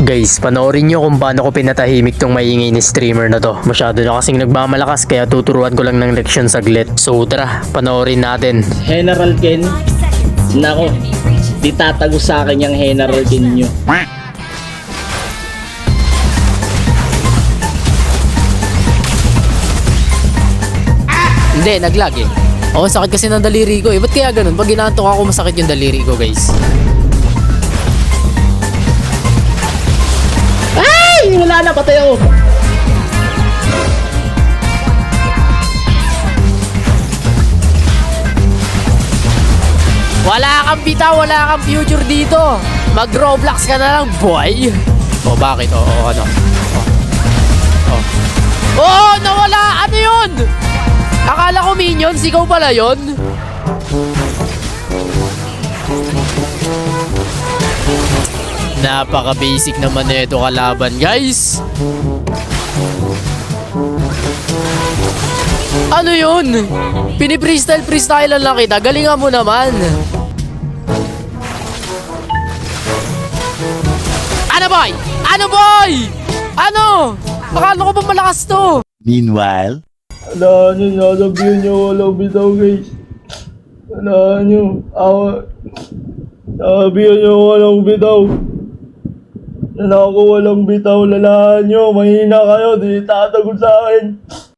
Guys, panoorin nyo kung paano ko pinatahimik tong maingay ni streamer na to. Masyado na kasing nagmamalakas kaya tuturuan ko lang ng leksyon saglit. So tara, panoorin natin. General Ken, nako, di tatago sa akin yung General Ken nyo. Hindi, naglag eh. Oo, sakit kasi ng daliri ko eh. Ba't kaya ganun? Pag inaantok ako, masakit yung daliri ko, guys. Ay! Wala na, patay ako. Wala kang bitaw, wala kang future dito. Mag-Roblox ka na lang, boy. Oh, bakit? Ano? Oh, nawala! Ano yun? Akala ko minions, ikaw pala yun? Napaka-basic naman na ito kalaban, guys. Ano yun? Pini-freestyle lang kita. Galingan mo naman. Ano, boy? Ano, boy? Ano? Akala ko ba malakas to? Meanwhile, Wala nyo, nasabihan nyo walang bitaw, guys. Wala nyo, nasabihan nyo walang bitaw. Walang bitaw, lalaan nyo, mahina kayo, di tatagot sa akin.